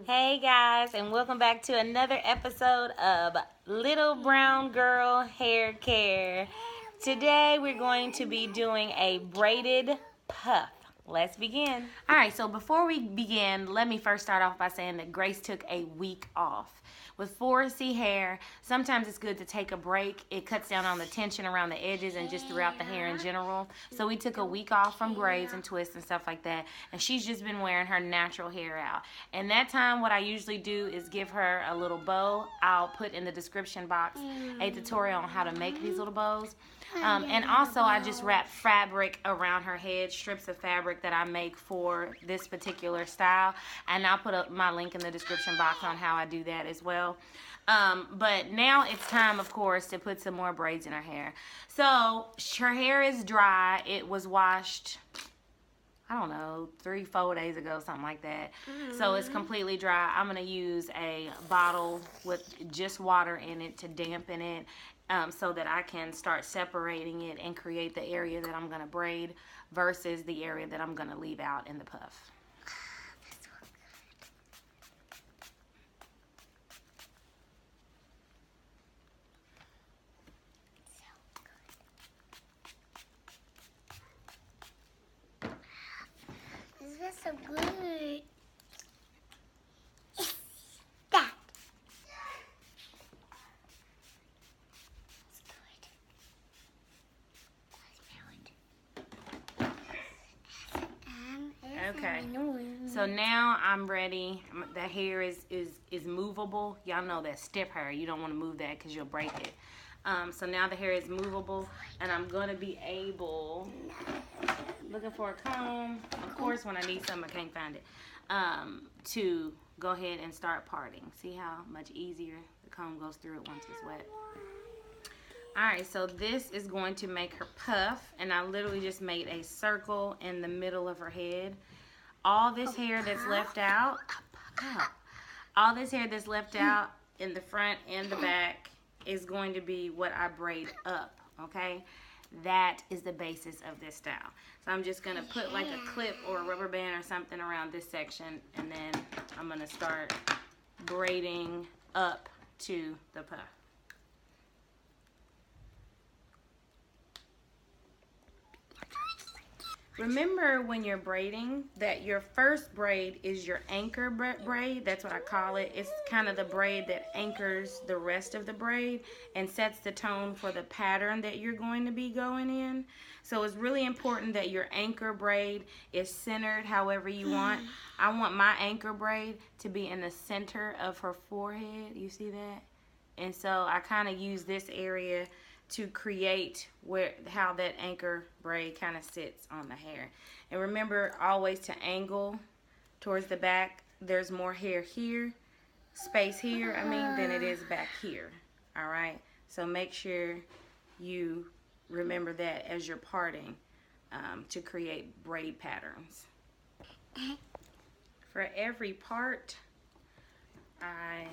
Hey guys, and welcome back to another episode of Little Brown Girl Hair Care. Today we're going to be doing a braided puff. Let's begin. Alright, so before we begin, let me first start off by saying that Grace took a week off. With 4C hair, sometimes it's good to take a break. It cuts down on the tension around the edges and just throughout the hair in general. So we took a week off from braids and twists and stuff like that. And she's just been wearing her natural hair out. And that time, what I usually do is give her a little bow. I'll put in the description box a tutorial on how to make these little bows. And also I just wrap fabric around her head, strips of fabric that I make for this particular style, and I'll put up my link in the description box on how I do that as well. But now it's time, of course, to put some more braids in her hair. So her hair is dry. It was washed, I don't know, 3-4 days ago, something like that. So it's completely dry. I'm going to use a bottle with just water in it to dampen it, so that I can start separating it and create the area that I'm going to braid versus the area that I'm going to leave out in the puff. This was so good. That. Okay, so now I'm ready. The hair is movable. Y'all know that stiff hair. You don't want to move that because you'll break it. So now the hair is movable, and I'm going to be able, looking for a comb, of course when I need something I can't find it, to go ahead and start parting. See how much easier the comb goes through it once it's wet. Alright, so this is going to make her puff, and I literally just made a circle in the middle of her head. All this hair that's left out, all this hair that's left out in the front and the back is going to be what I braid up, okay? That is the basis of this style. So I'm just going to put like a clip or a rubber band or something around this section, and then I'm going to start braiding up to the puff. Remember when you're braiding that your first braid is your anchor braid. That's what I call it. It's kind of the braid that anchors the rest of the braid and sets the tone for the pattern that you're going to be going in. So it's really important that your anchor braid is centered however you want. I want my anchor braid to be in the center of her forehead. You see that? And so I kind of use this area to create how that anchor braid kind of sits on the hair. And remember always to angle towards the back. There's more hair here, space here, than it is back here. All right, so make sure you remember that as you're parting, to create braid patterns. For every part, I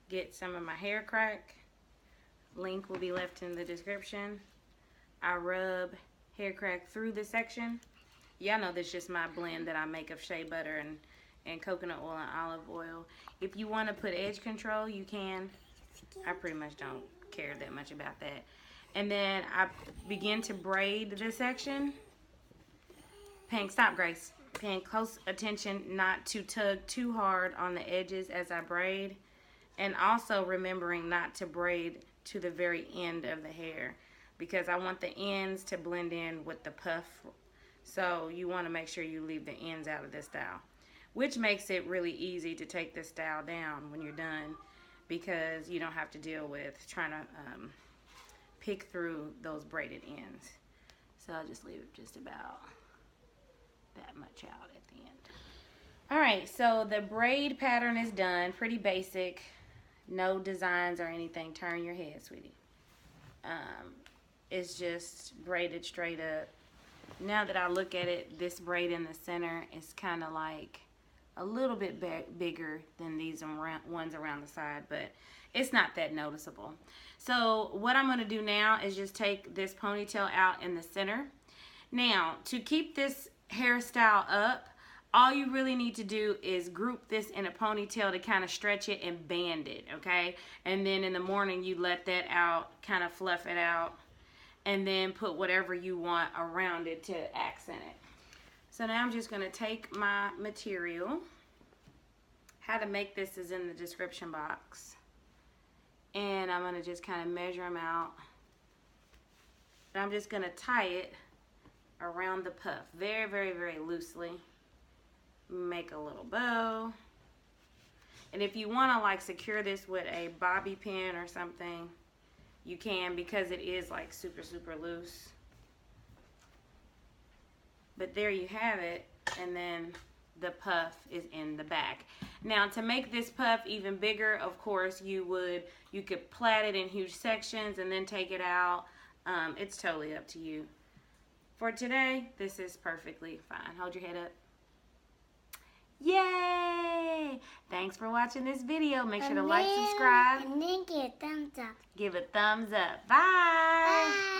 get some of my hair crack. Link will be left in the description. I rub hair crack through the section. Y'all know this is just my blend that I make of shea butter and coconut oil and olive oil. If you want to put edge control, you can. I pretty much don't care that much about that. And then I begin to braid this section. Stop, Grace. Paying close attention not to tug too hard on the edges as I braid. And also remembering not to braid to the very end of the hair, because I want the ends to blend in with the puff. So you want to make sure you leave the ends out of this style, which makes it really easy to take this style down when you're done, because you don't have to deal with trying to pick through those braided ends. So I'll just leave it just about that much out at the end. Alright, so the braid pattern is done. Pretty basic. No designs or anything. Turn your head, sweetie. It's just braided straight up. Now that I look at it, this braid in the center is kind of like a little bit bigger than these ones around the side, but it's not that noticeable. So what I'm going to do now is just take this ponytail out in the center. Now, to keep this hairstyle up, all you really need to do is group this in a ponytail to kind of stretch it and band it, okay? And then in the morning you let that out, kind of fluff it out, and then put whatever you want around it to accent it. So now I'm just going to take my material. How to make this is in the description box. And I'm going to just kind of measure them out. And I'm just going to tie it around the puff very, very, very loosely. Make a little bow. And if you want to like secure this with a bobby pin or something, you can, because it is like super, super loose. But there you have it, and then the puff is in the back. Now to make this puff even bigger, of course, you could plait it in huge sections and then take it out. It's totally up to you. For today, this is perfectly fine. Hold your head up. Yay! Thanks for watching this video. Make sure to like, subscribe. And then give a thumbs up. Give a thumbs up. Bye! Bye.